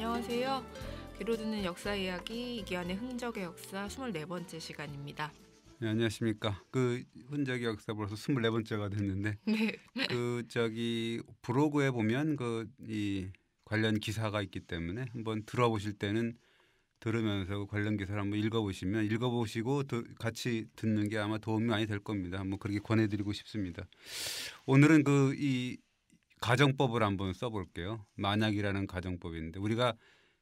안녕하세요. 귀로 듣는 역사 이야기 이기환의 흥적의 역사 24번째 시간입니다. 네, 안녕하십니까. 그 흔적의 역사 벌써 24번째가 됐는데 네. 브로그에 보면 이 관련 기사가 있기 때문에 한번 들어보실 때는 들으면서 관련 기사를 한번 읽어보시고 같이 듣는 게 아마 도움이 많이 될 겁니다. 한번 그렇게 권해드리고 싶습니다. 오늘은 이 가정법을 한번 써볼게요. 만약이라는 가정법인데 우리가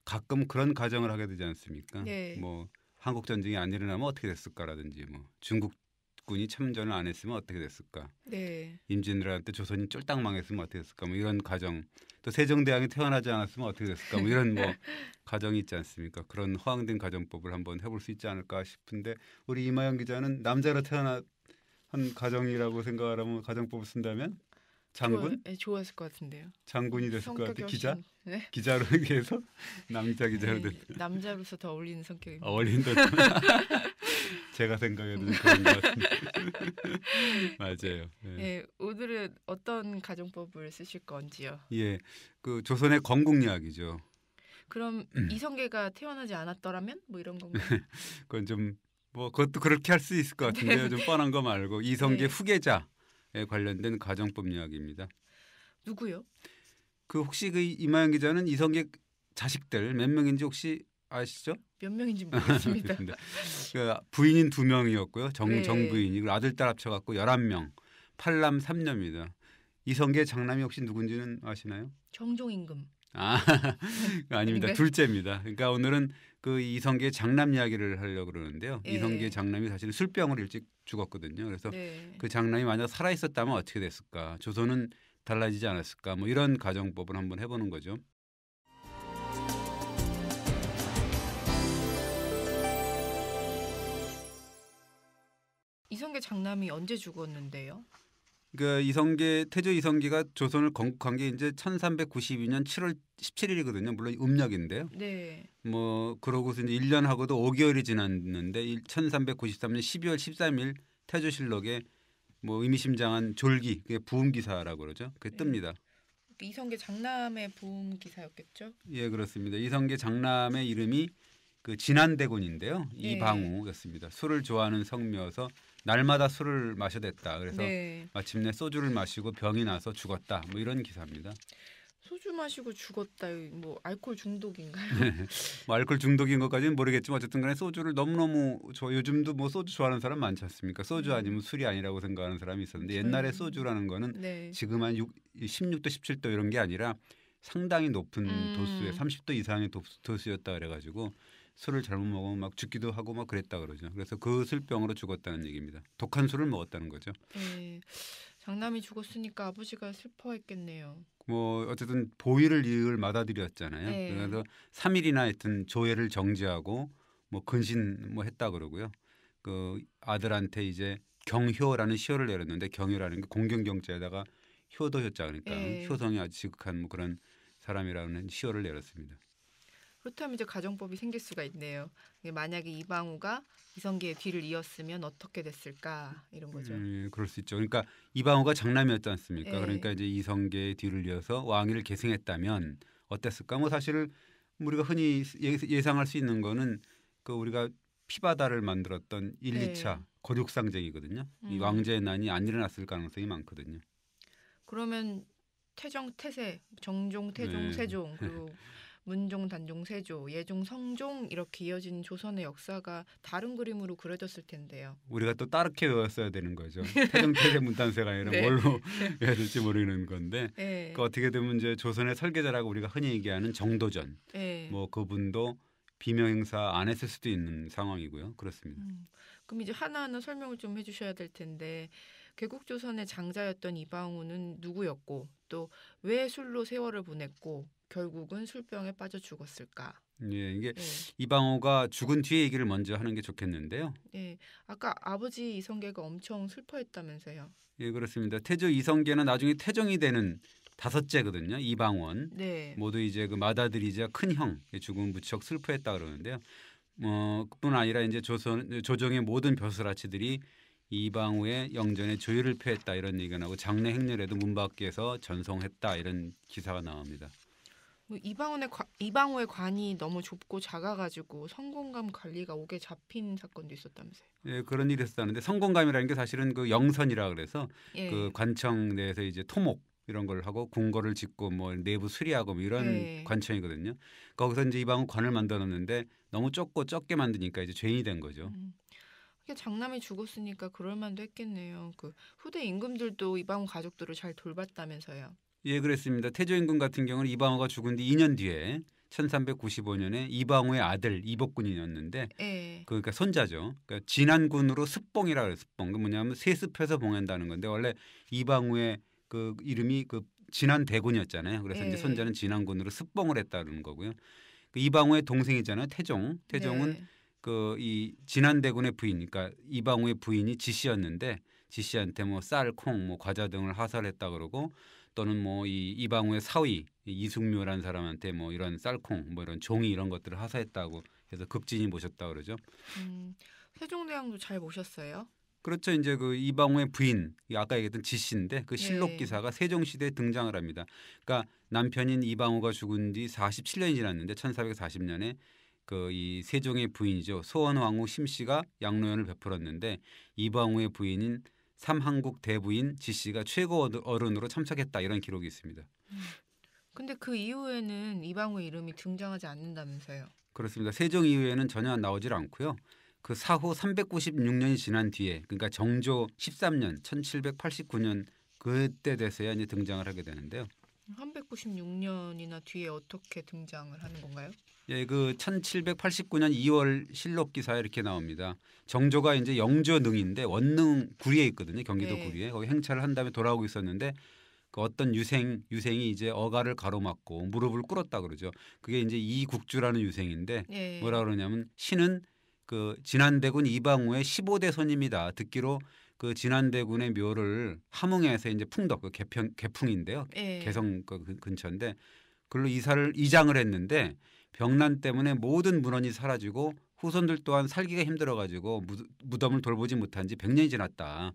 가끔 그런 가정을 하게 되지 않습니까? 네. 뭐 한국 전쟁이 안 일어나면 어떻게 됐을까라든지 뭐 중국군이 참전을 안 했으면 어떻게 됐을까? 네. 임진왜란 때 조선이 쫄딱 망했으면 어떻게 됐을까? 뭐 이런 가정. 또 세종대왕이 태어나지 않았으면 어떻게 됐을까? 뭐 이런 가정이 있지 않습니까? 그런 허황된 가정법을 한번 해볼 수 있지 않을까 싶은데 우리 이마영 기자는 남자로 태어난 가정이라고 생각하면 가정법을 쓴다면 장군? 좋았을 것 같은데요. 장군이 됐을 것 같아. 기자? 네? 기자로 해서 남자 기자로 됐다. 남자로서 더 어울리는 성격입니다. 어울린다. 제가 생각해도 그런 것 같은데. 맞아요. 네. 네, 오늘은 어떤 가정법을 쓰실 건지요? 예, 그 조선의 건국 이야기죠. 그럼 이성계가 태어나지 않았더라면 뭐 이런 건가요? 그건 좀 그것도 그렇게 할 수 있을 것 같은데요. 좀 뻔한 거 말고 이성계 네. 후계자에 관련된 가정법 이야기입니다. 누구요? 혹시 이마영 기자는 이성계 자식들 몇 명인지 혹시 아시죠? 몇 명인지 모르겠습니다. 부인인 2명이었고요. 네. 정부인이 그리고 아들 딸 합쳐갖고 11명. 8남 3녀입니다. 이성계 장남이 혹시 누군지는 아시나요? 정종임금. 아닙니다. 둘째입니다. 그러니까 오늘은 이성계 장남 이야기를 하려고 그러는데요. 네. 이성계 장남이 사실은 술병으로 일찍 죽었거든요. 그래서 네. 그 장남이 만약 살아 있었다면 어떻게 됐을까? 조선은 달라지지 않았을까? 뭐 이런 가정법을 한번 해보는 거죠. 이성계 장남이 언제 죽었는데요? 태조 이성계가 조선을 건국한 게 이제 1392년 7월 17일이거든요. 물론 음력인데요. 네. 그러고서 이제 1년 하고도 5개월이 지났는데 1393년 12월 13일 태조실록에 의미심장한 졸기, 그게 부음기사라고 그러죠. 그게 뜹니다. 이성계 장남의 부음 기사였겠죠? 예, 그렇습니다. 이성계 장남의 이름이 진안대군인데요. 네. 이방우였습니다. 술을 좋아하는 성묘여서 날마다 술을 마셔댔다. 그래서 네. 마침내 소주를 마시고 병이 나서 죽었다. 이런 기사입니다. 소주 마시고 죽었다. 알코올 중독인가요? 알코올 중독인 것까지는 모르겠지만 어쨌든 간에 소주를 너무너무 요즘도 소주 좋아하는 사람 많지 않습니까? 소주 아니면 술이 아니라고 생각하는 사람이 있었는데 옛날에 소주라는 거는 네. 지금 한 16도 17도 이런 게 아니라 상당히 높은 도수의 30도 이상의 도수였다 그래가지고 술을 잘못 먹으면 막 죽기도 하고 막 그랬다 그러죠. 그래서 그 술병으로 죽었다는 얘기입니다. 독한 술을 먹었다는 거죠. 네. 장남이 죽었으니까 아버지가 슬퍼했겠네요. 어쨌든 보위를 이을 맏아들이었잖아요. 네. 그래서 3일이나 하여튼 조회를 정지하고 근신 했다 그러고요. 그 아들한테 이제 경효라는 시호를 내렸는데 경효라는 게 공경경자에다가 효도 효자 그러니까 네. 효성이 아주 지극한 그런 사람이라는 시호를 내렸습니다. 그렇다면 이제 가정법이 생길 수가 있네요. 만약에 이방우가 이성계의 뒤를 이었으면 어떻게 됐을까 이런 거죠. 그럴 수 있죠. 그러니까 이방우가 장남이었지 않습니까? 네. 그러니까 이제 이성계의 뒤를 이어서 왕위를 계승했다면 어땠을까? 사실 우리가 흔히 예상할 수 있는 거는 우리가 피바다를 만들었던 1, 네. 2차 거륙상쟁이거든요. 이 왕제의 난이 안 일어났을 가능성이 많거든요. 그러면 태정, 태세, 정종, 태종, 네. 세종 그리고 문종, 단종, 세조, 예종, 성종 이렇게 이어진 조선의 역사가 다른 그림으로 그려졌을 텐데요. 우리가 또 따르게 외웠어야 되는 거죠. 태종, 태세, 문단세가 아니라 네. 뭘로 해야 될지 모르는 건데 네. 어떻게 되면 이제 조선의 설계자라고 우리가 흔히 얘기하는 정도전 네. 그분도 비명 행사 안 했을 수도 있는 상황이고요. 그렇습니다. 그럼 이제 하나하나 설명을 좀 해주셔야 될 텐데 개국조선의 장자였던 이방우는 누구였고 또 왜 술로 세월을 보냈고 결국은 술병에 빠져 죽었을까? 예, 이게 네. 이방우가 죽은 뒤에 얘기를 먼저 하는 게 좋겠는데요. 네, 아까 아버지 이성계가 엄청 슬퍼했다면서요. 예, 그렇습니다. 태조 이성계는 나중에 태종이 되는 5째거든요. 이방원. 네. 모두 이제 그 맏아들이자 큰형 죽음은 무척 슬퍼했다 그러는데요. 그뿐 아니라 이제 조정의 모든 벼슬아치들이 이방우의 영전에 조의를 표했다 이런 얘기가 나오고 장례 행렬에도 문 밖에서 전송했다 이런 기사가 나옵니다. 뭐 이방우의 관이 너무 좁고 작아가지고 성공감 관리가 옥에 잡힌 사건도 있었다면서요. 예, 그런 일이 있었다는데 성공감이라는 게 사실은 그 영선이라 그래서 그 예, 관청 내에서 이제 토목 이런 걸 하고 궁궐을 짓고 뭐 내부 수리하고 뭐 이런 예. 관청이거든요. 거기서 이제 이방우 관을 만들어 놨는데 너무 좁고 적게 만드니까 이제 죄인이 된 거죠. 음. 이게 장남이 죽었으니까 그럴 만도 했겠네요. 그 후대 임금들도 이방우 가족들을 잘 돌봤다면서요. 예, 그랬습니다. 태조임금 같은 경우는 이방우가 죽은 뒤 2년 뒤에 1395년에 이방우의 아들 이복군이었는데 예, 그러니까 손자죠. 그러니까 진안군으로 습봉이라 그래요. 습봉. 그 뭐냐면 세습해서 봉한다는 건데 원래 이방우의 그 이름이 그 진안대군이었잖아요. 그래서 이제 예, 손자는 진안군으로 습봉을 했다는 거고요. 그 이방우의 동생이잖아요. 태종. 태종은 네. 그 이 진안대군의 부인, 그러니까 이방우의 부인이 지씨였는데 지씨한테 뭐 쌀, 콩, 뭐 과자 등을 하사했다 그러고 또는 뭐 이 이방우의 사위 이숙묘라는 사람한테 뭐 이런 쌀콩, 뭐 이런 종이 이런 것들을 하사했다고 해서 급진이 모셨다 그러죠. 음, 세종대왕도 잘 모셨어요. 그렇죠. 이제 그 이방우의 부인, 아까 얘기했던 지씨인데 그 실록 예, 기사가 세종시대에 등장을 합니다. 그러니까 남편인 이방우가 죽은 뒤 47년이 지났는데 1440년에 그 이 세종의 부인이죠. 소원왕후 심씨가 양로연을 베풀었는데 이방우의 부인인 삼한국 대부인 지씨가 최고 어른으로 참석했다 이런 기록이 있습니다. 근데 그 이후에는 이방우의 이름이 등장하지 않는다면서요. 그렇습니다. 세종 이후에는 전혀 나오질 않고요. 그 사후 396년이 지난 뒤에 그러니까 정조 13년 1789년 그때 돼서야 이제 등장을 하게 되는데요. 396년이나 뒤에 어떻게 등장을 하는 건가요? 예, 그 1789년 2월 실록 기사에 이렇게 나옵니다. 정조가 이제 영조 능인데 원능 구리에 있거든요. 경기도 네. 구리에. 거기 행차를 한 다음에 돌아오고 있었는데 그 어떤 유생이 이제 어가를 가로막고 무릎을 꿇었다 그러죠. 그게 이제 이국주라는 유생인데 뭐라 예. 그러냐면 신은 그 진안대군 이방우의 15대 손입니다. 듣기로 그 진안대군의 묘를 함흥에서 이제 풍덕 그 개풍인데요. 예. 개성 그 근처인데 그걸로 이장을 했는데 병난 때문에 모든 문헌이 사라지고 후손들 또한 살기가 힘들어가지고 무덤을 돌보지 못한 지 100년이 지났다.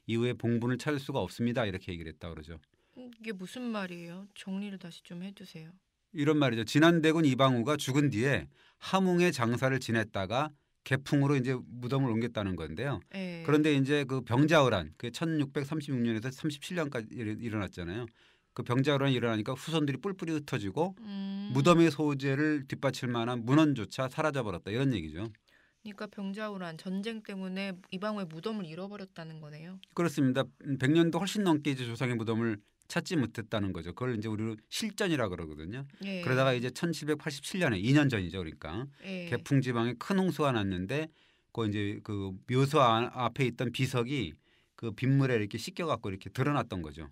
이후에 봉분을 찾을 수가 없습니다. 이렇게 얘기를 했다 그러죠. 이게 무슨 말이에요? 정리를 다시 좀 해주세요. 이런 말이죠. 진안대군 이방우가 죽은 뒤에 함흥에 장사를 지냈다가 개풍으로 이제 무덤을 옮겼다는 건데요. 예. 그런데 이제 그 병자호란, 그 1636년에서 37년까지 일어났잖아요. 그 병자호란이 일어나니까 후손들이 뿔뿔이 흩어지고 음. 무덤의 소재를 뒷받칠 만한 문헌조차 사라져버렸다 이런 얘기죠. 그러니까 병자호란 전쟁 때문에 이방우의 무덤을 잃어버렸다는 거네요. 그렇습니다. 100년도 훨씬 넘게 이제 조상의 무덤을 찾지 못했다는 거죠. 그걸 이제 우리로 실전이라 그러거든요. 그러다가 예. 이제 1787년에 2년 전이죠. 그러니까 예. 개풍 지방에 큰 홍수가 났는데 그 이제 그 묘소 앞에 있던 비석이 그 빗물에 이렇게 씻겨 갖고 이렇게 드러났던 거죠.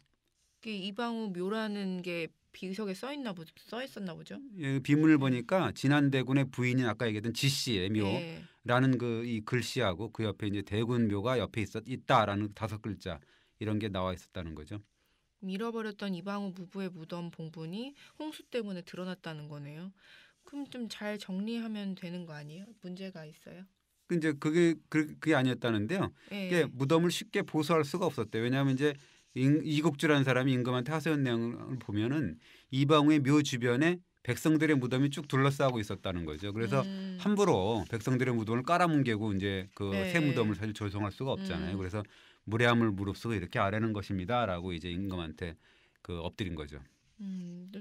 그 이방우 묘라는 게 비석에 써 있었나 보죠. 예, 비문을 예. 보니까 진안대군의 부인인 아까 얘기했던 지씨의 예. 묘라는 그 이 글씨하고 그 옆에 이제 대군 묘가 옆에 있다라는 5글자 이런 게 나와 있었다는 거죠. 잃어버렸던 이방우 부부의 무덤 봉분이 홍수 때문에 드러났다는 거네요. 그럼 좀 잘 정리하면 되는 거 아니에요? 문제가 있어요? 그 이제 그게 아니었다는데요. 이게 예. 무덤을 쉽게 보수할 수가 없었대요. 왜냐하면 이제 이국주라는 사람이 임금한테 하소연 내용을 보면은 이방우의 묘 주변에 백성들의 무덤이 쭉 둘러싸고 있었다는 거죠. 그래서 음. 함부로 백성들의 무덤을 깔아뭉개고 이제 그 새 무덤을 예. 사실 조성할 수가 없잖아요. 음. 그래서 무례함을 무릅쓰고 이렇게 아뢰는 것입니다라고 이제 임금한테 그 엎드린 거죠.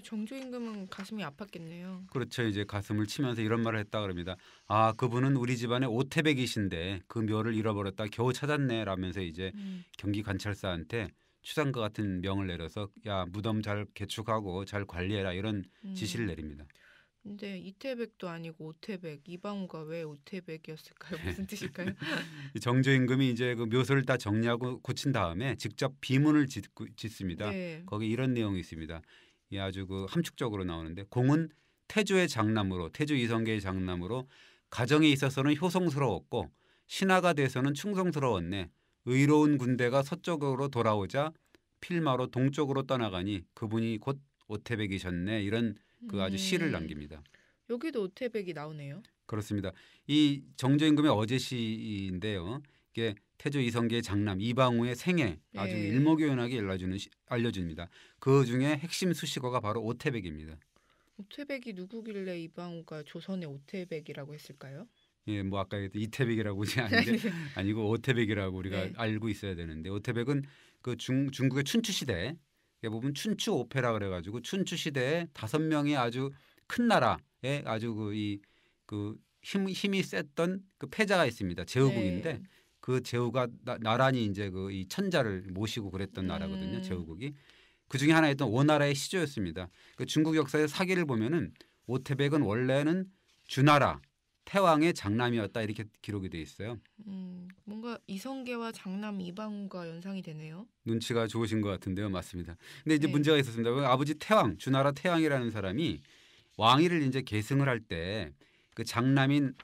정조 임금은 가슴이 아팠겠네요. 그렇죠. 이제 가슴을 치면서 이런 말을 했다 그럽니다. 아, 그분은 우리 집안의 오태백이신데 그 묘를 잃어버렸다 겨우 찾았네 라면서 이제 음. 경기 관찰사한테 추상과 같은 명을 내려서 야, 무덤 잘 개축하고 잘 관리해라 이런 지시를 음. 내립니다. 근데 이태백도 아니고 오태백, 이방우가 왜 오태백이었을까요? 무슨 뜻일까요? 이 정조 임금이 이제 그 묘소를 다 정리하고 고친 다음에 직접 비문을 짓습니다. 네. 거기 이런 내용이 있습니다. 이 아주 그 함축적으로 나오는데 공은 태조의 장남으로 태조 이성계의 장남으로 가정에 있어서는 효성스러웠고 신하가 돼서는 충성스러웠네. 의로운 군대가 서쪽으로 돌아오자 필마로 동쪽으로 떠나가니 그분이 곧 오태백이셨네. 이런 그 아주 시를 음. 남깁니다. 여기도 오태백이 나오네요. 그렇습니다. 이 정조 임금의 어제시인데요. 이게 태조 이성계의 장남 이방우의 생애 아주 예. 일목요연하게 알려줍니다. 그 중에 핵심 수식어가 바로 오태백입니다. 오태백이 누구길래 이방우가 조선의 오태백이라고 했을까요? 예, 뭐 아까 얘기했던 이태백이라고 아닌데 아니고 오태백이라고 우리가 네. 알고 있어야 되는데 오태백은 그 중국의 춘추 시대 보면 춘추 오페라 그래가지고 춘추 시대에 5명의 아주 큰 나라에 아주 그 힘이 셌던 그 패자가 있습니다. 제후국인데 네. 그 제후가 나란히 이제 그 이 천자를 모시고 그랬던 나라거든요. 음, 제후국이 그 중에 하나였던 오나라의 시조였습니다. 그 중국 역사의 사기를 보면은 오태백은 원래는 주나라 태왕의 장남이었다 이렇게 기록이 돼 있어요. 뭔가 이성계와 장남 이방우가 연상이 되네요. 눈치가 좋으신 것 같은데요, 맞습니다. 근데 이제 네. 문제가 있었습니다. 아버지 태왕, 주나라 태왕이라는 사람이 왕위를 이제 계승을 할 때 그 장남인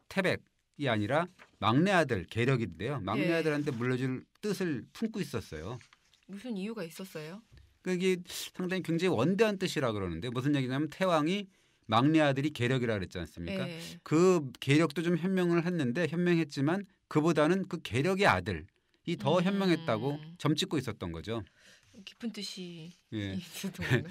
태백이 아니라 막내 아들 계력인데요. 막내 네. 아들한테 물려줄 뜻을 품고 있었어요. 무슨 이유가 있었어요? 그게 상당히 굉장히 원대한 뜻이라 그러는데 무슨 얘기냐면 태왕이 막내 아들이 계력이라 그랬지 않습니까? 네. 그 계력도 좀 현명을 했는데 현명했지만 그보다는 그 계력의 아들이 더 현명했다고 음, 점찍고 있었던 거죠. 깊은 뜻이 예. 있었던 건가요?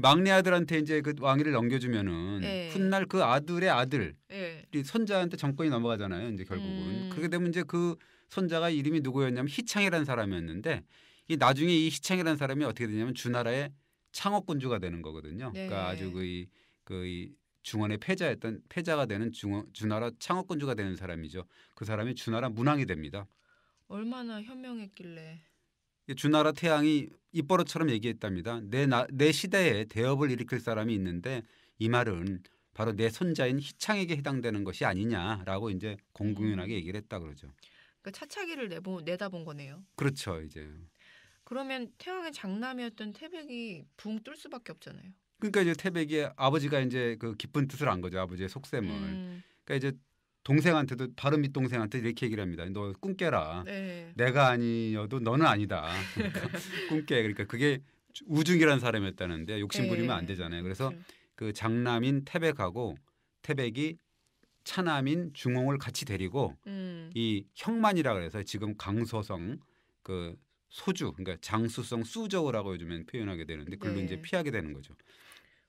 막내 아들한테 이제 그 왕위를 넘겨주면은 네. 훗날 그 아들의 아들이 네. 손자한테 정권이 넘어가잖아요. 이제 결국은 그렇게 되면 이제 그 손자가 이름이 누구였냐면 희창이라는 사람이었는데 이 나중에 이 희창이라는 사람이 어떻게 되냐면 주나라의 창업군주가 되는 거거든요. 네. 그러니까 아주 이 중원의 패자가 되는 주나라 창업군주가 되는 사람이죠. 그 사람이 주나라 문왕이 됩니다. 얼마나 현명했길래. 주나라 태양이 입버릇처럼 얘기했답니다. 내 시대에 대업을 일으킬 사람이 있는데 이 말은 바로 내 손자인 희창에게 해당되는 것이 아니냐라고 이제 공공연하게 얘기를 했다 그러죠. 그러니까 차차기를 내다본 거네요. 그렇죠, 이제. 그러면 태왕의 장남이었던 태백이 붕 뜰 수밖에 없잖아요. 그러니까 이제 태백의 아버지가 이제 그 깊은 뜻을 안 거죠. 아버지의 속셈을. 음, 그러니까 이제 동생한테도 다른 밑동생한테 이렇게 얘기를 합니다. 너 꿈 깨라. 네. 내가 아니어도 너는 아니다. 그러니까 꿈 깨. 그러니까 그게 우중이라는 사람이었다는데 욕심부리면 안 네. 되잖아요. 그래서 그렇죠. 그 장남인 태백하고 태백이 차남인 중홍을 같이 데리고 음, 이 형만이라 그래서 지금 강서성 그 소주 그러니까 장수성 수저우라고 요즘엔 표현하게 되는데 글로 이제 네. 피하게 되는 거죠.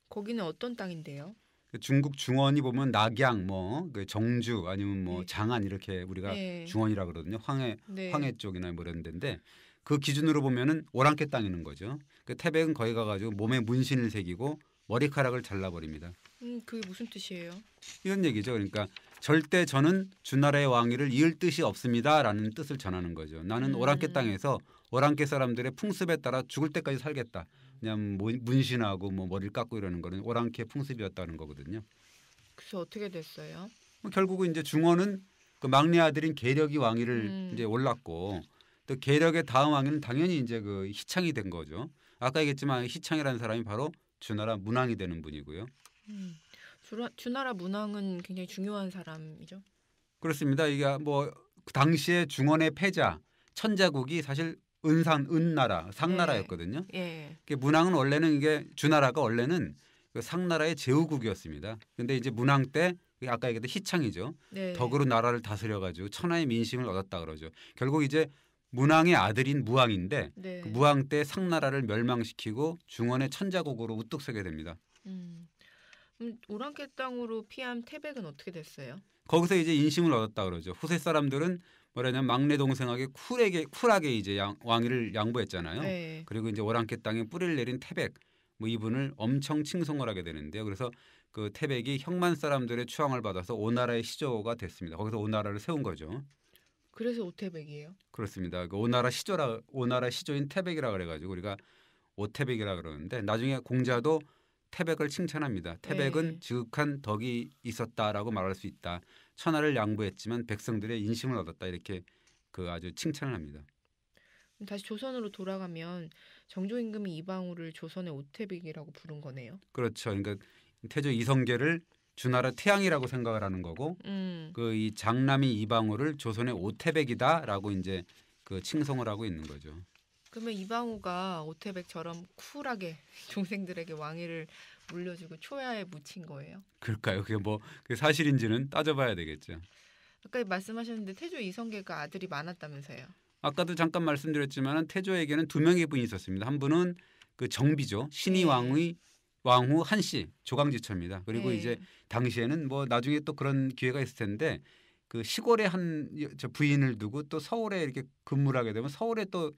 거기는 어떤 땅인데요? 그 중국 중원이 보면 낙양 그 정주 아니면 뭐 네. 장안 이렇게 우리가 네. 중원이라 그러거든요. 네. 황해 쪽이나 뭐 이런 데인데 그 기준으로 보면은 오랑캐 땅이는 거죠. 그 태백은 거기 가가지고 몸에 문신을 새기고 머리카락을 잘라버립니다. 그게 무슨 뜻이에요? 이런 얘기죠. 그러니까 절대 저는 주나라의 왕위를 이을 뜻이 없습니다라는 뜻을 전하는 거죠. 나는 오랑캐 땅에서 오랑캐 사람들의 풍습에 따라 죽을 때까지 살겠다. 그냥 문신하고 뭐 머리를 깎고 이러는 거는 오랑캐 풍습이었다는 거거든요. 그래서 어떻게 됐어요? 결국은 이제 중원은 그 막내 아들인 계력이 왕위를 이제 올랐고 또 계력의 다음 왕위는 당연히 이제 그 희창이 된 거죠. 아까 얘기했지만 희창이라는 사람이 바로 주나라 문왕이 되는 분이고요. 음, 주나라 문왕은 굉장히 중요한 사람이죠. 그렇습니다. 이게 뭐 그 당시에 중원의 패자 천자국이 사실 은나라 상나라였거든요. 예. 문왕은 원래는 이게 주나라가 원래는 그 상나라의 제후국이었습니다. 근데 이제 문왕 때 아까 얘기했던 희창이죠. 네. 덕으로 나라를 다스려 가지고 천하의 민심을 얻었다 그러죠. 결국 이제 문왕의 아들인 무왕인데 네. 그 무왕 때 상나라를 멸망시키고 중원의 천자국으로 우뚝 서게 됩니다. 오랑캐 땅으로 피한 태백은 어떻게 됐어요? 거기서 이제 인심을 얻었다 그러죠. 후세 사람들은 뭐냐면 막내 동생에게 쿨하게 이제 왕위를 양보했잖아요. 네. 그리고 이제 오랑캐 땅에 뿌리를 내린 태백 뭐 이분을 엄청 칭송을 하게 되는데요. 그래서 그 태백이 형만 사람들의 추앙을 받아서 오나라의 시조가 됐습니다. 거기서 오나라를 세운 거죠. 그래서 오태백이에요. 그렇습니다. 그 오나라 시조인 태백이라 그래가지고 우리가 오태백이라 그러는데 나중에 공자도 태백을 칭찬합니다. 태백은 네. 지극한 덕이 있었다라고 말할 수 있다. 천하를 양보했지만 백성들의 인심을 얻었다 이렇게 그 아주 칭찬을 합니다. 그럼 다시 조선으로 돌아가면 정조 임금이 이방우를 조선의 오태백이라고 부른 거네요. 그렇죠. 그러니까 태조 이성계를 주나라 태양이라고 생각을 하는 거고 그 이 장남이 이방우를 조선의 오태백이다라고 이제 그 칭송을 하고 있는 거죠. 그러면 이방우가 오태백처럼 쿨하게 종생들에게 왕위를 물려주고 초야에 묻힌 거예요? 그럴까요? 그게 뭐 그게 사실인지는 따져봐야 되겠죠. 아까 말씀하셨는데 태조 이성계가 아들이 많았다면서요? 아까도 잠깐 말씀드렸지만 태조에게는 두 명의 분이 있었습니다. 한 분은 그 정비죠. 신의 네. 왕의 왕후 한씨 조강지처입니다. 그리고 네. 이제 당시에는 뭐 나중에 또 그런 기회가 있을 텐데 그 시골에 저 부인을 두고 또 서울에 이렇게 근무를 하게 되면 서울에 또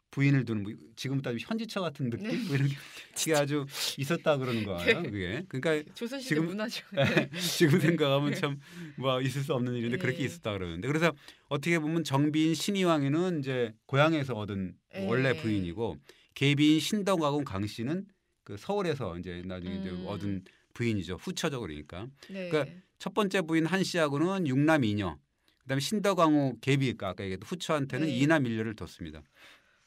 부인을 두는 뭐 지금 따지면 현지처 같은 느낌 네. 뭐 이런 게 아주 있었다 그러는 거예요. 네. 그게 그러니까 조선시대 지금 문화죠. 네. 지금 생각하면 참 뭐 있을 수 없는 일인데 그렇게 네. 있었다 그러는데 그래서 어떻게 보면 정비인 신의왕후는 이제 고향에서 얻은 원래 네. 부인이고 계비인 신덕왕후 강씨는 그 서울에서 이제 나중에 이제 얻은 부인이죠. 후처죠 그러니까. 네. 그러니까 첫 번째 부인 한씨하고는 육남 이녀, 그다음에 신덕왕후 계비가 아까 얘기했던 후처한테는 네. 이남 일녀를 뒀습니다.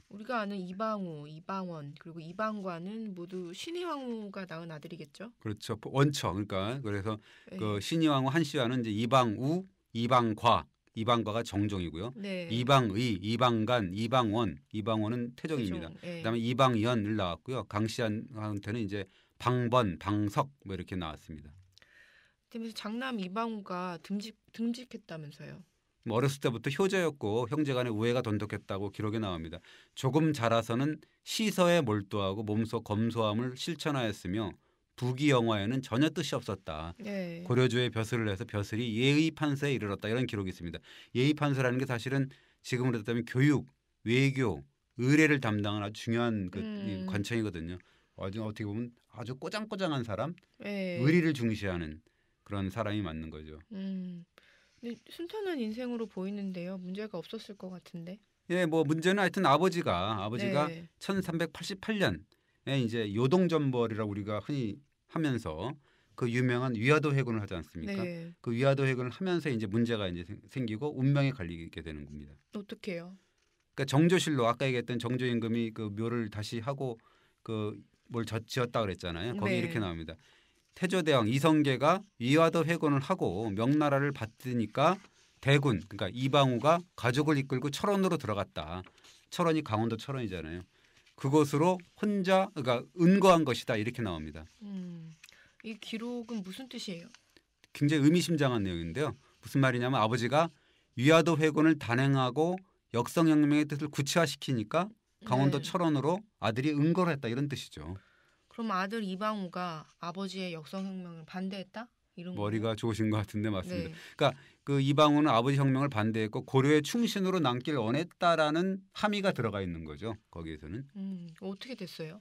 우리가 아는 이방우, 이방원 그리고 이방관은 모두 신의왕후가 낳은 아들이겠죠. 그렇죠. 원처 그러니까 그래서 네. 그 신의왕후 한씨와는 이제 이방우, 이방과, 이방과가 정종이고요. 네. 이방의, 이방간, 이방원, 이방원은 태종입니다. 태종. 네. 그다음에 이방연을 나왔고요. 강씨한테는 이제 방번, 방석 뭐 이렇게 나왔습니다. 그래서 장남 이방우가 듬직했다면서요. 뭐 어렸을 때부터 효자였고 형제간의 우애가 돈독했다고 기록에 나옵니다. 조금 자라서는 시서에 몰두하고 몸소 검소함을 실천하였으며 부귀영화에는 전혀 뜻이 없었다. 네. 고려주에 벼슬을 해서 벼슬이 예의 판서에 이르렀다 이런 기록이 있습니다. 예의 판서라는 게 사실은 지금으로 따지면 교육, 외교, 의례를 담당하는 아주 중요한 그 이 관청이거든요. 아주 어떻게 보면 아주 꼬장꼬장한 사람, 네. 의리를 중시하는 그런 사람이 맞는 거죠. 근데 순탄한 인생으로 보이는데요. 문제가 없었을 것 같은데. 예, 뭐 문제는 하여튼 아버지가 네. 1388년에 이제 요동전벌이라고 우리가 흔히 하면서 그 유명한 위화도 해군을 하지 않습니까? 네. 그 위화도 해군을 하면서 이제 문제가 이제 생기고 운명에 갈리게 되는 겁니다. 어떡해요? 그러니까 정조실로 아까 얘기했던 정조임금이 그 묘를 다시 하고 그 뭘 지었다 그랬잖아요. 거기 네. 이렇게 나옵니다. 태조대왕 이성계가 위화도 회군을 하고 명나라를 받드니까 대군 그러니까 이방우가 가족을 이끌고 철원으로 들어갔다. 철원이 강원도 철원이잖아요. 그곳으로 혼자 그러니까 은거한 것이다 이렇게 나옵니다. 이 기록은 무슨 뜻이에요? 굉장히 의미심장한 내용인데요. 무슨 말이냐면 아버지가 위화도 회군을 단행하고 역성혁명의 뜻을 구체화시키니까 강원도 네. 철원으로 아들이 은거를 했다 이런 뜻이죠. 그럼 아들 이방우가 아버지의 역성혁명을 반대했다? 이런 머리가 거예요? 좋으신 것 같은데 맞습니다. 네. 그러니까 그 이방우는 아버지 혁명을 반대했고 고려의 충신으로 남길 원했다라는 함의가 들어가 있는 거죠. 거기에서는. 어떻게 됐어요?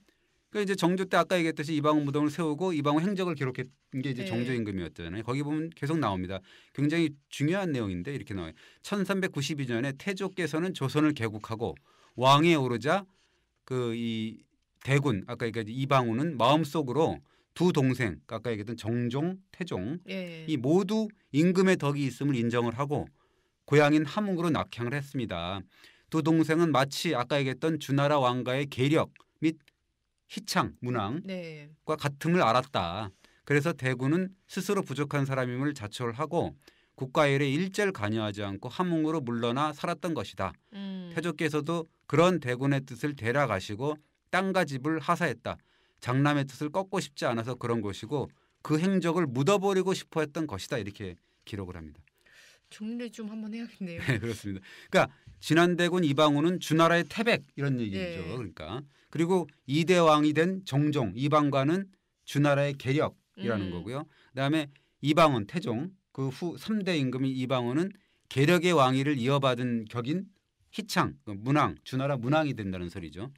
그러니까 이제 정조 때 아까 얘기했듯이 이방우 무덤을 세우고 이방우 행적을 기록한 게 이제 네. 정조 임금이었잖아요. 거기 보면 계속 나옵니다. 굉장히 중요한 내용인데 이렇게 나와요. 1392년에 태조께서는 조선을 개국하고 왕에 오르자 그 이 대군 아까 얘기했던 이방우는 마음속으로 두 동생 아까 얘기했던 정종, 태종 예. 이 모두 임금의 덕이 있음을 인정을 하고 고향인 함흥으로 낙향을 했습니다. 두 동생은 마치 아까 얘기했던 주나라 왕가의 계력 및 희창, 문왕과 네. 같음을 알았다. 그래서 대군은 스스로 부족한 사람임을 자초를 하고 국가 일에 일절 관여하지 않고 함흥으로 물러나 살았던 것이다. 태조께서도 그런 대군의 뜻을 대라가시고 땅과 집을 하사했다. 장남의 뜻을 꺾고 싶지 않아서 그런 것이고 그 행적을 묻어버리고 싶어 했던 것이다. 이렇게 기록을 합니다. 정리를 좀 한번 해야겠네요. 네, 그렇습니다. 그러니까 진안대군 이방우는 주나라의 태백 이런 얘기죠. 네. 그러니까 그리고 이대 왕이 된 정종 이방관은 주나라의 계력이라는 거고요. 그다음에 이방원 태종 그 후 3대 임금인 이방원은 계력의 왕위를 이어받은 격인 희창 문왕 주나라 문왕이 된다는 소리죠.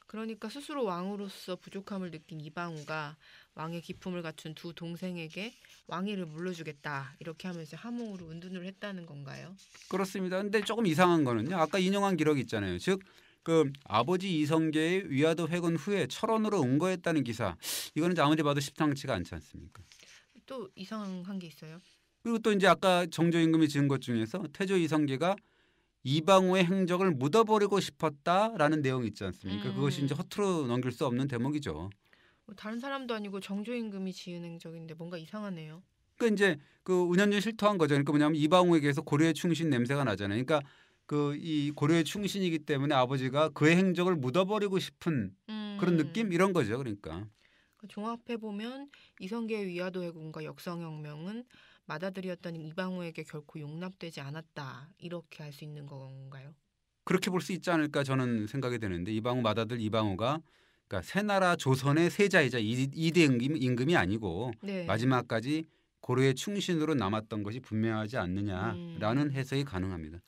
그러니까 스스로 왕으로서 부족함을 느낀 이방우가 왕의 기품을 갖춘 두 동생에게 왕위를 물려주겠다 이렇게 하면서 함흥으로 은둔을 했다는 건가요? 그렇습니다. 근데 조금 이상한 거는요. 아까 인용한 기록이 있잖아요. 즉 그 아버지 이성계의 위화도 회군 후에 철원으로 은거했다는 기사. 이거는 아무리 봐도 심상치가 않지 않습니까? 또 이상한 게 있어요? 그리고 또 이제 아까 정조 임금이 지은 것 중에서 태조 이성계가 이방우의 행적을 묻어버리고 싶었다라는 내용이 있지 않습니까? 그것이 이제 허투루 넘길 수 없는 대목이죠. 다른 사람도 아니고 정조 임금이 지은 행적인데 뭔가 이상하네요. 그러니까 이제 그 은연중 실토한 거죠. 그러니까 뭐냐면 이방우에게서 고려의 충신 냄새가 나잖아요. 그러니까 그 이 고려의 충신이기 때문에 아버지가 그의 행적을 묻어버리고 싶은 그런 느낌 이런 거죠. 그러니까 종합해 보면 이성계의 위화도 회군과 역성혁명은 맏아들이었던 이방우에게 결코 용납되지 않았다 이렇게 할 수 있는 건가요? 그렇게 볼 수 있지 않을까 저는 생각이 되는데 이방우 맏아들 이방우가 그러니까 새나라 조선의 세자이자 이대 임금이 아니고 네. 마지막까지 고려의 충신으로 남았던 것이 분명하지 않느냐라는 해석이 가능합니다.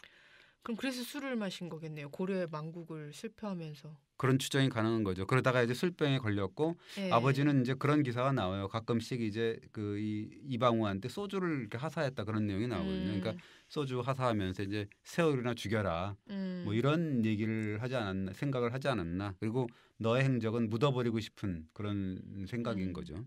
그럼 그래서 술을 마신 거겠네요. 고려의 망국을 슬퍼하면서. 그런 추정이 가능한 거죠. 그러다가 이제 술병에 걸렸고 네. 아버지는 이제 그런 기사가 나와요. 가끔씩 이제 그 이방우한테 소주를 이렇게 하사했다 그런 내용이 나오거든요. 그러니까 소주 하사하면서 이제 세월이나 죽여라 뭐 이런 얘기를 하지 않았나 생각을 하지 않았나. 그리고 너의 행적은 묻어버리고 싶은 그런 생각인 거죠.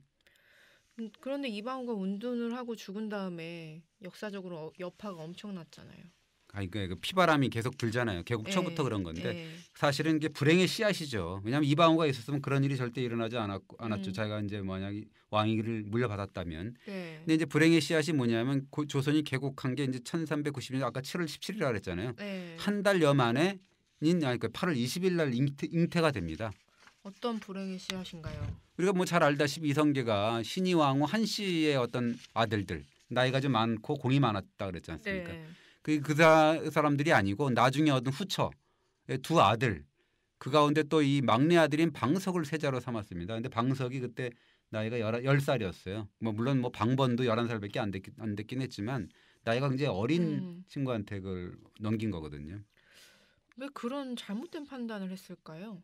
그런데 이방우가 운둔을 하고 죽은 다음에 역사적으로 여파가 엄청났잖아요. 그러니까 피바람이 계속 불잖아요. 개국 초부터 그런 건데 예. 사실은 이게 불행의 씨앗이죠. 왜냐하면 이방우가 있었으면 그런 일이 절대 일어나지 않았죠. 음. 자기가 이제 만약 왕위를 물려받았다면. 네. 근데 이제 불행의 씨앗이 뭐냐면 조선이 개국한 게 이제 1390년 아까 7월 17일이라 그랬잖아요. 네. 한 달여 만에 그러니까 8월 20일 날 잉태가 됩니다. 어떤 불행의 씨앗인가요? 우리가 뭐 잘 알다시피 이성계가 신의왕후 한씨의 어떤 아들들 나이가 좀 많고 공이 많았다 그랬지 않습니까? 네. 그 사람들이 아니고 나중에 얻은 후처의 두 아들 그 가운데 또 이 막내 아들인 방석을 세자로 삼았습니다. 근데 방석이 그때 나이가 10살이었어요. 뭐 물론 뭐 방번도 11살밖에 안 됐긴 했지만 나이가 굉장히 어린 친구한테 그걸 넘긴 거거든요. 왜 그런 잘못된 판단을 했을까요?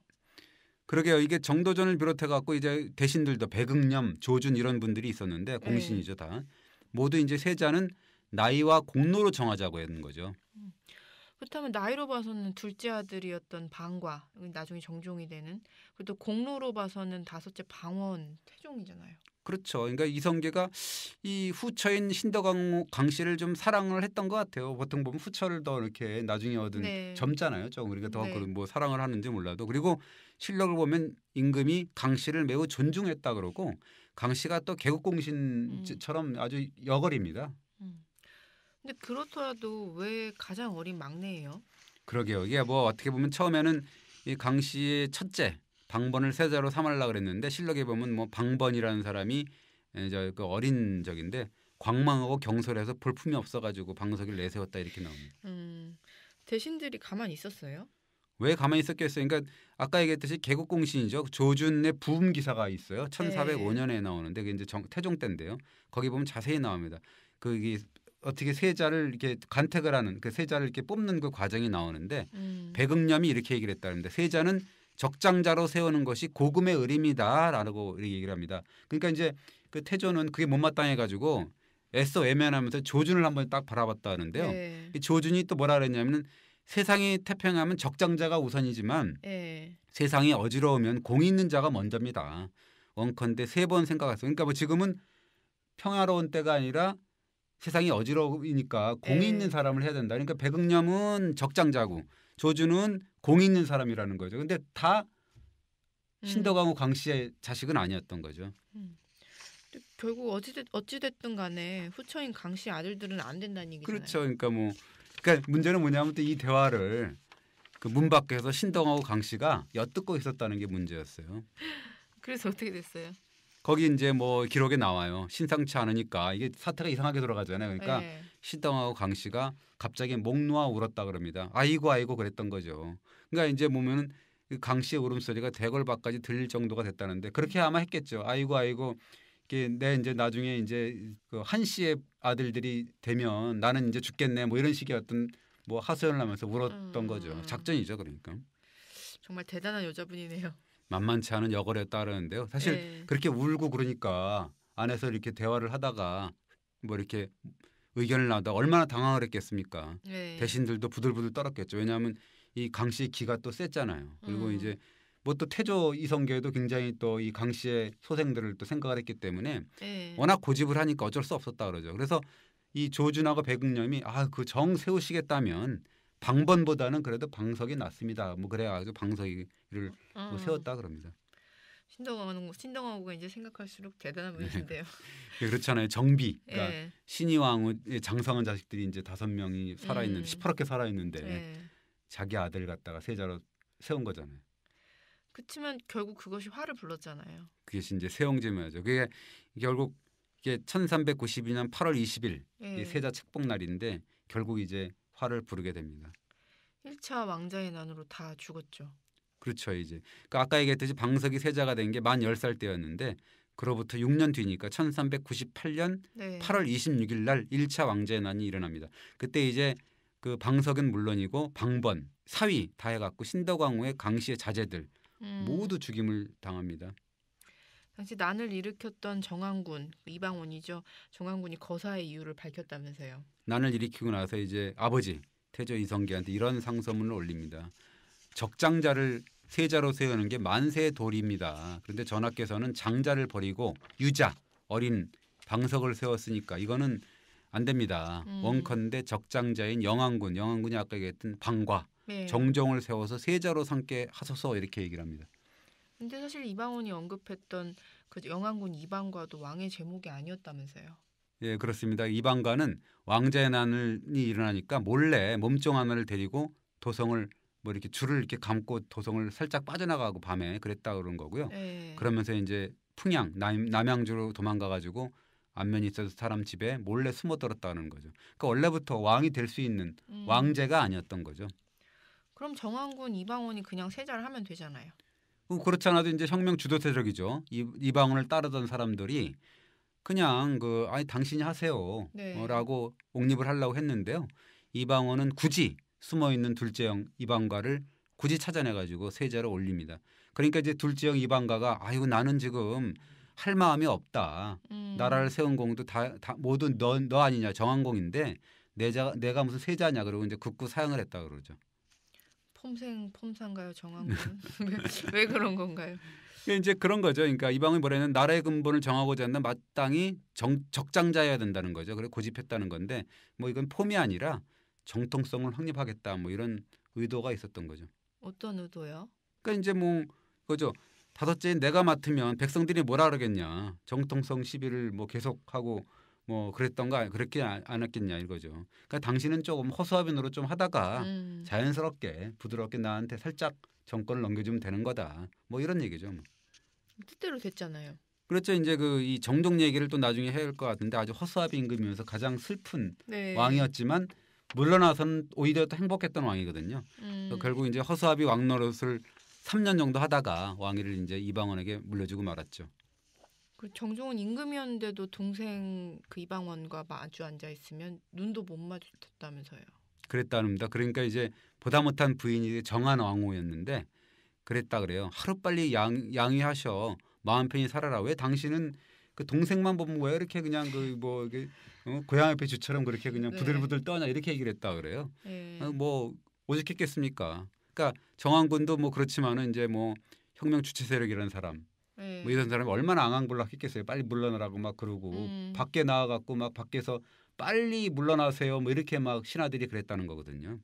그러게요. 이게 정도전을 비롯해 갖고 이제 대신들도 백응념, 조준 이런 분들이 있었는데 공신이죠 다. 모두 이제 세자는 나이와 공로로 정하자고 했는 거죠. 그렇다면 나이로 봐서는 둘째 아들이었던 방과 나중에 정종이 되는 그리고 또 공로로 봐서는 다섯째 방원 태종이잖아요. 그렇죠. 그러니까 이성계가 이 후처인 신덕강 씨를 좀 사랑을 했던 것 같아요. 보통 보면 후처를 더 이렇게 나중에 얻은 젊잖아요. 좀 우리가 더 뭐 사랑을 하는지 몰라도 그리고 실력을 보면 임금이 강 씨를 매우 존중했다 그러고 강 씨가 또 개국공신처럼 아주 여걸입니다. 근데 그렇더라도 왜 가장 어린 막내예요? 그러게요. 이게 뭐 어떻게 보면 처음에는 이 강 씨의 첫째 방번을 세자로 삼으려고 그랬는데 실록에 보면 뭐 방번이라는 사람이 그 어린 적인데 광망하고 경솔해서 볼품이 없어가지고 방석을 내세웠다 이렇게 나옵니다. 대신들이 가만히 있었어요? 왜 가만히 있었겠어요? 그러니까 아까 얘기했듯이 개국공신이죠. 조준의 부음 기사가 있어요. 1405년에 나오는데 그게 이제 태종 때인데요. 거기 보면 자세히 나옵니다. 그게 어떻게 세자를 이렇게 간택을 하는 그 세자를 이렇게 뽑는 그 과정이 나오는데 백응념이 이렇게 얘기를 했다는데 세자는 적장자로 세우는 것이 고금의 의림이다라고 이렇게 얘기를 합니다. 그러니까 이제 그 태조는 그게 못마땅해가지고 애써 외면하면서 조준을 한번 딱 바라봤다 하는데요. 이 조준이 또 뭐라 그랬냐면은 세상이 태평하면 적장자가 우선이지만 세상이 어지러우면 공이 있는 자가 먼저입니다. 원컨대 3번 생각했어요. 그러니까 뭐 지금은 평화로운 때가 아니라 세상이 어지러우니까 공이 있는 사람을 해야 된다. 그러니까 백응념은 적장자고 조준은 공이 있는 사람이라는 거죠. 근데 다 신덕왕후 강 씨의 자식은 아니었던 거죠. 결국 어찌됐든 간에 후처인 강 씨 아들들은 안 된다는 얘기잖아요. 그렇죠. 그러니까 문제는 뭐냐면 또 이 대화를 그 문 밖에서 신덕왕후 강 씨가 엿듣고 있었다는 게 문제였어요. 그래서 어떻게 됐어요? 거기 이제 뭐 기록에 나와요. 심상치 않으니까 이게 사태가 이상하게 돌아가잖아요. 그러니까 신덕왕후 강 씨가 갑자기 목 놓아 울었다 그럽니다. 아이고 그랬던 거죠. 그러니까 이제 보면은 강 씨의 울음소리가 대궐밖까지 들릴 정도가 됐다는데 그렇게 아마 했겠죠. 아이고 이게 내 이제 나중에 이제 그 한 씨의 아들들이 되면 나는 이제 죽겠네 뭐 이런 식의 어떤 뭐 하소연을 하면서 울었던 거죠. 작전이죠. 그러니까. 정말 대단한 여자분이네요. 만만치 않은 여걸이었다 그러는데요. 사실 그렇게 울고 그러니까 안에서 이렇게 대화를 하다가 뭐 이렇게 의견을 나오다 얼마나 당황을 했겠습니까. 대신들도 부들부들 떨었겠죠. 왜냐하면 이 강 씨의 기가 또 셌잖아요. 그리고 이제 뭐 또 태조 이성계도 굉장히 또 이 강 씨의 소생들을 또 생각을 했기 때문에 워낙 고집을 하니까 어쩔 수 없었다 그러죠. 그래서 이 조준하고 백응념이 그 정 세우시겠다면 방번보다는 그래도 방석이 낫습니다. 뭐 그래가지고 방석이를 뭐 세웠다 그럽니다. 신덕왕후가 이제 생각할수록 대단한 분이신데요. 그렇잖아요. 정비. 그러니까 신의왕후의 장성한 자식들이 이제 5명이 살아있는데 시퍼렇게 살아있는데 자기 아들 갖다가 세자로 세운 거잖아요. 그렇지만 결국 그것이 화를 불렀잖아요. 그게 이제 세옹제묘죠. 그게 결국 이게 1392년 8월 20일 이 세자 책봉 날인데 결국 이제 화를 부르게 됩니다. 1차 왕자의 난으로 다 죽었죠. 그렇죠. 이제 그러니까 아까 얘기했듯이 방석이 세자가 된 게 만 10살 때였는데 그로부터 6년 뒤니까 1398년 네. 8월 26일 날 1차 왕자의 난이 일어납니다. 그때 이제 그 방석은 물론이고 방번, 사위 다 해갖고 신덕왕후의 강씨의 자제들 모두 죽임을 당합니다. 당시 난을 일으켰던 정한군, 이방원이죠. 정한군이 거사의 이유를 밝혔다면서요. 난을 일으키고 나서 이제 아버지 태조 이성계한테 이런 상소문을 올립니다. 적장자를 세자로 세우는 게 만세의 도리입니다. 그런데 전하께서는 장자를 버리고 유자 어린 방석을 세웠으니까 이거는 안 됩니다. 원컨대 적장자인 영왕군이 아까 얘기했던 방과 네. 정종을 세워서 세자로 삼게 하소서 이렇게 얘기를 합니다. 근데 사실 이방원이 언급했던 그 영왕군 이방과도 왕의 제목이 아니었다면서요. 예, 그렇습니다. 이방가는 왕자의 난이 일어나니까 몰래 몸종 하나를 데리고 도성을 뭐 이렇게 줄을 이렇게 감고 도성을 살짝 빠져나가고 밤에 그랬다 그런 거고요. 네. 그러면서 이제 풍양 남양주로 도망가 가지고 안면이 있어서 사람 집에 몰래 숨어들었다는 거죠. 그러니까 원래부터 왕이 될 수 있는 왕제가 아니었던 거죠. 그럼 정한군 이방원이 그냥 세자를 하면 되잖아요. 그렇지 않아도 이제 혁명 주도 세력이죠. 이방원을 따르던 사람들이 그냥 아니 당신이 하세요. 네. 라고 옹립을 하려고 했는데요. 이방원은 굳이 숨어 있는 둘째형 이방가를 굳이 찾아내 가지고 세자로 올립니다. 그러니까 이제 둘째형 이방가가 아이고 나는 지금 할 마음이 없다. 나라를 세운 공도 다 모두 너 아니냐 정한공인데 내가 무슨 세자냐 그러고 이제 극구 사양을 했다 그러죠. 폼상가요 정한군? 왜 그런 건가요? 이제 그런 거죠. 그러니까 이방의 머리는 나라의 근본을 정하고자 한다 마땅히 적장자여야 된다는 거죠. 그래 고집했다는 건데 뭐 이건 폼이 아니라 정통성을 확립하겠다 뭐 이런 의도가 있었던 거죠. 어떤 의도요? 그러니까 이제 뭐 그죠. 다섯째인 내가 맡으면 백성들이 뭐라 그러겠냐. 정통성 시비를 뭐 계속하고 뭐 그랬던가 그렇게 안 했겠냐 이거죠. 그러니까 당신은 조금 허수아비노로 좀 하다가 자연스럽게 부드럽게 나한테 살짝 정권을 넘겨주면 되는 거다. 뭐 이런 얘기죠. 뭐. 뜻대로 됐잖아요. 그렇죠. 이제 이 정종 얘기를 또 나중에 해야 할 것 같은데 아주 허수아비 임금이면서 가장 슬픈 네. 왕이었지만 물러나서는 오히려 더 행복했던 왕이거든요. 결국 이제 허수아비 왕 노릇을 3년 정도 하다가 왕위를 이제 이방원에게 물려주고 말았죠. 그 정종은 임금이었는데도 동생 그 이방원과 마주 앉아 있으면 눈도 못 마주쳤다면서요. 그랬답니다. 그러니까 이제 보다 못한 부인이 정한 왕후였는데 그랬다 그래요. 하루빨리 양위하셔. 마음 편히 살아라. 왜 당신은 그 동생만 보면 왜 이렇게 그냥 고양 앞에 쥐처럼 그렇게 그냥 네. 부들부들 떠냐 이렇게 얘기를 했다 그래요. 네. 뭐 오직했겠습니까? 그러니까 정한군도 뭐 그렇지만은 이제 뭐 혁명 주체 세력이라는 사람 네. 뭐 이런 사람이 얼마나 앙앙불락했겠어요. 빨리 물러나라고 막 그러고 밖에 나와갖고 막 밖에서 빨리 물러나세요. 뭐 이렇게 막 신하들이 그랬다는 거거든요.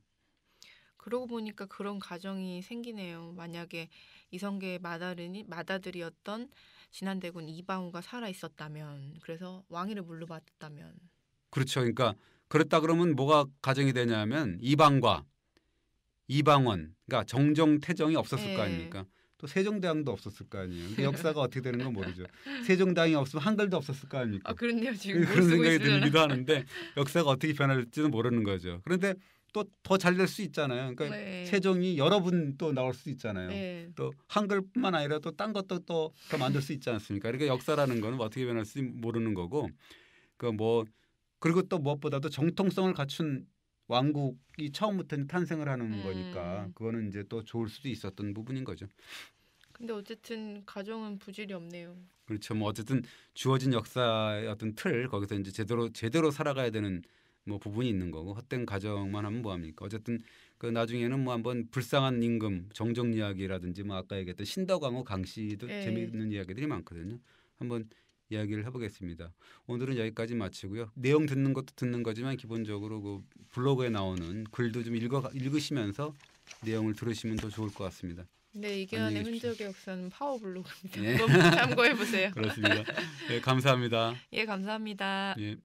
그러고 보니까 그런 가정이 생기네요. 만약에 이성계의 맏아들이었던 진안대군 이방우가 살아 있었다면, 그래서 왕위를 물려받았다면. 그렇죠. 그러니까 그렇다 그러면 뭐가 가정이 되냐면 이방과 이방원, 그러니까 정종 태정이 없었을 네. 거 아닙니까? 또 세종대왕도 없었을 거 아니에요. 근데 역사가 어떻게 되는 건 모르죠. 세종대왕이 없으면 한글도 없었을 거 아닙니까? 아 그렇네요. 지금 못 그런 쓰고 생각이 있으려나? 들기도 하는데 역사가 어떻게 변할지는 모르는 거죠. 그런데 또 더 잘 될 수 있잖아요. 그러니까 네. 세종이 여러 분 또 나올 수 있잖아요. 네. 또 한글뿐만 아니라 또 딴 것도 또 더 만들 수 있지 않습니까? 그러니까 역사라는 거는 어떻게 변할지 모르는 거고, 그리고 또 무엇보다도 정통성을 갖춘 왕국이 처음부터 탄생을 하는 거니까 그거는 이제 또 좋을 수도 있었던 부분인 거죠. 근데 어쨌든 가정은 부질이 없네요. 그렇죠. 뭐 어쨌든 주어진 역사의 어떤 틀 거기서 이제 제대로 살아가야 되는 뭐 부분이 있는 거고 헛된 가정만 하면 뭐 합니까? 어쨌든 그 나중에는 뭐 한번 불쌍한 임금 정종 이야기라든지 뭐 아까 얘기했던 신덕왕후 강씨도 네. 재미있는 이야기들이 많거든요. 한번 이야기를 해보겠습니다. 오늘은 여기까지 마치고요. 내용 듣는 것도 듣는 거지만 기본적으로 그 블로그에 나오는 글도 좀 읽으시면서 내용을 들으시면 더 좋을 것 같습니다. 네, 이계환의 안녕히 계십시오. 흔적의 역사는 파워블로그입니다. 예. 한번 참고해 보세요. 그렇습니다. 네, 감사합니다. 예, 감사합니다. 예.